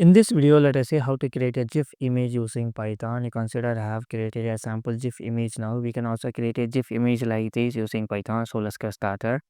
In this video, let us see how to create a GIF image using Python. You consider I have created a sample GIF image now. We can also create a GIF image like this using Python. So let's get started.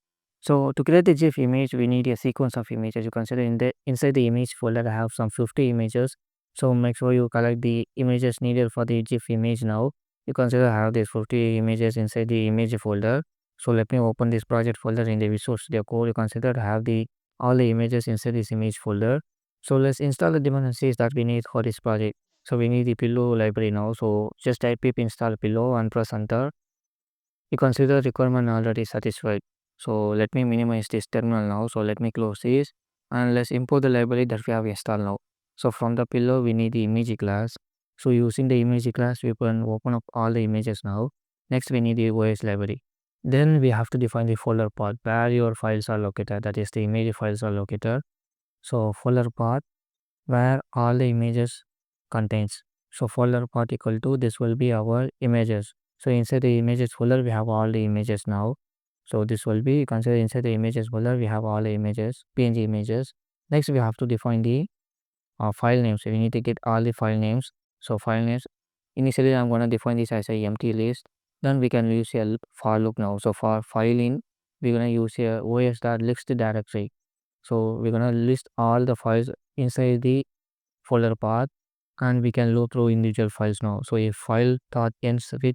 So to create a GIF image, we need a sequence of images. You consider inside the image folder, I have some 50 images. So make sure you collect the images needed for the GIF image now. You consider I have these 50 images inside the image folder. So let me open this project folder in the Visual Studio Code. You consider I have the all the images inside this image folder. So let's install the dependencies that we need for this project. So we need the pillow library now. So just type pip install pillow and press enter. You consider requirement already satisfied. So let me minimize this terminal now. So let me close this and let's import the library that we have installed now. So from the pillow we need the image class. So using the image class we can open up all the images now. Next we need the OS library. Then we have to define the folder path where your files are located. That is the image files are located. So folder path where all the images contains. So folder path equal to this will be our images. So inside the images folder we have all the images now. So this will be considered inside the images folder we have all the images, PNG images. Next we have to define the file names. So we need to get all the file names. So file names initially I'm going to define this as a empty list. Then we can use a for loop now. So for file in we're going to use a os.list directory. So we're going to list all the files inside the folder path and we can look through individual files now. So if file dot ends with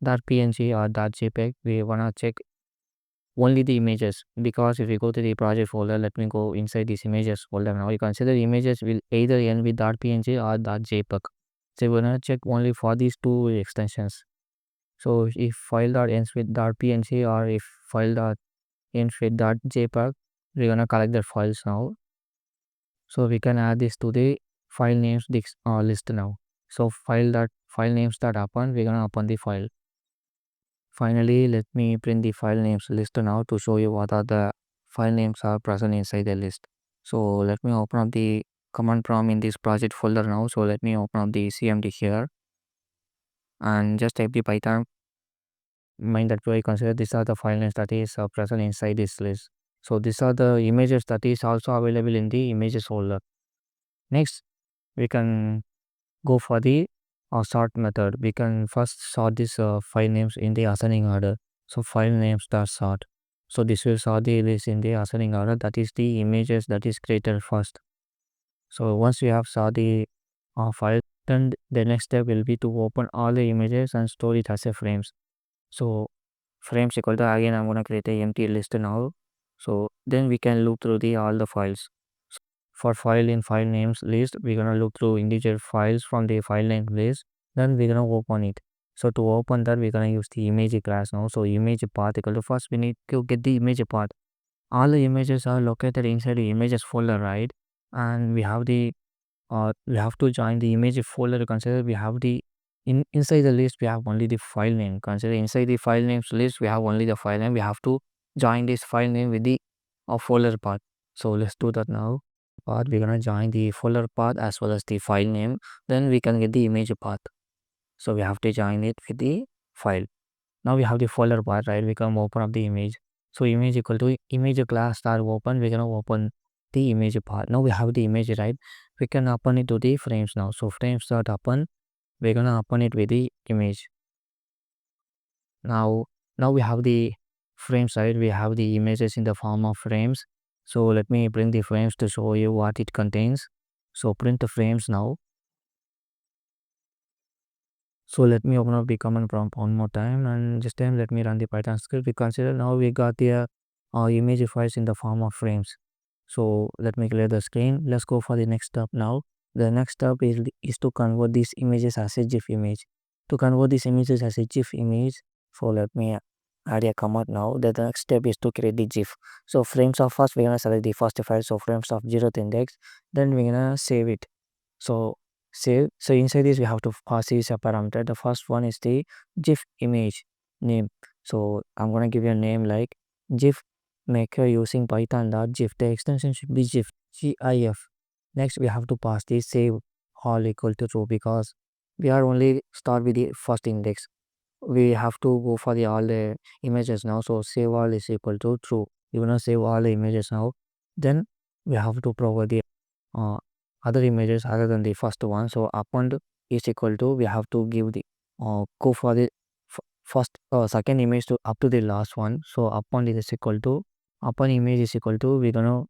.png or .jpeg, we wanna check only the images, because if you go to the project folder, let me go inside these images folder now. You consider images will either end with .png or .jpeg. So we're gonna check only for these two extensions. So if file dot ends with .png or if file dot ends with .jpeg, we're gonna collect the files now. So we can add this to the file names list now. So file names that open, we're gonna open the file. Finally, let me print the file names list now to show you what are the file names are present inside the list. So let me open up the command prompt in this project folder now. So let me open up the cmd here and just type the python mind that way. Consider these are the file names that is present inside this list. So these are the images that is also available in the images folder. Next we can go for the sort method. We can first sort this file names in the ascending order. So file names dot sort. So this will sort the list in the ascending order, that is the images that is created first. So once we have sort the file, then the next step will be to open all the images and store it as a frames. So frames equal to, again I'm going to create a empty list now. So then we can look through the all the files. For file in file names list, we're gonna look through individual files from the file name list, then we're gonna open it. So to open that, we're gonna use the image class now. So image path equal to, first we need to get the image path. All the images are located inside the images folder, right? And we have to join the image folder. Consider we have the inside the list we have only the file name. Consider inside the file names list we have only the file name. We have to join this file name with the folder path. So let's do that now. Path, we're gonna join the folder path as well as the file name, then we can get the image path. So we have to join it with the file. Now we have the folder path, right? We can open up the image. So image equal to image class start open, we're gonna open the image path. Now we have the image, right? We can open it to the frames now. So frames start open, we're gonna open it with the image. Now we have the frames, right? We have the images in the form of frames. So let me bring the frames to show you what it contains. So print the frames now. So let me open up the command prompt one more time, and this time let me run the Python script. We consider now we got the image files in the form of frames. So let me clear the screen. Let's go for the next step now. The next step is to convert these images as a GIF image. To convert these images as a GIF image, so let me add a command now. The next step is to create the GIF. So frames of first, we're gonna select the first file. So frames of 0th index. Then we're gonna save it. So save. So inside this we have to pass these a parameter. The first one is the GIF image name. So I'm gonna give you a name like GIF maker using python.gif. The extension should be GIF, GIF. Next we have to pass the save all equal to true, because we are only start with the first index. We have to go for the all the images now. So save all is equal to true. You're gonna save all the images now. Then we have to provide the uh, other images other than the first one. So append is equal to, we have to give the go for the first second image to up to the last one. So append is equal to, append image is equal to, we're gonna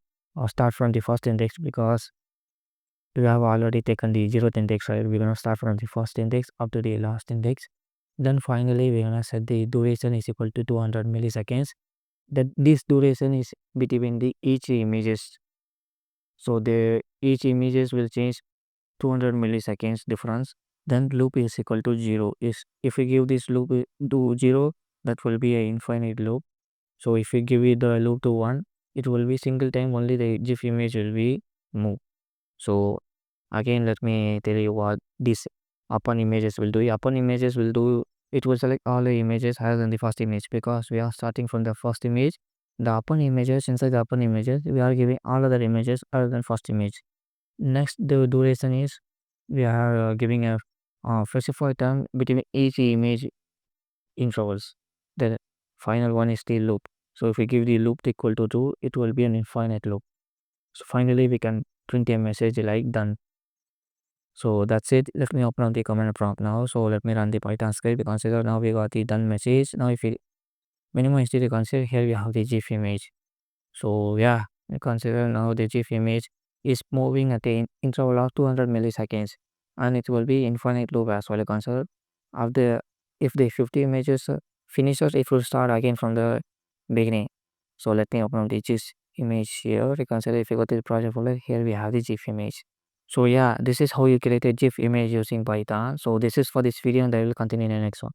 start from the first index because we have already taken the 0th index, right? We're gonna start from the first index up to the last index. Then finally we're gonna set the duration is equal to 200 milliseconds. That this duration is between the each images. So the each images will change 200 milliseconds difference. Then loop is equal to 0. Is if we give this loop to 0, that will be a infinite loop. So if we give it the loop to 1, it will be single time only the GIF image will be moved. So again, let me tell you what this upon images will do. Upon images will do, it will select all the images higher than the first image because we are starting from the first image. The upon images, inside the upon images, we are giving all other images other than first image. Next, the duration is, we are giving a specified time between each image intervals. The final one is the loop. So if we give the loop equal to 2, it will be an infinite loop. So finally, we can print a message like done. So that's it. Let me open up the command prompt now. So let me run the Python script. Consider now we got the done message. Now if we minimize the consider, here we have the GIF image. So yeah, consider now the GIF image is moving at the interval of 200 milliseconds, and it will be infinite loop as well. Consider after, if the 50 images finishes, it will start again from the beginning. So let me open up the GIF image here. Consider if you go to the project folder, here we have the GIF image. So yeah, this is how you create a GIF image using Python. So this is for this video, and I will continue in the next one.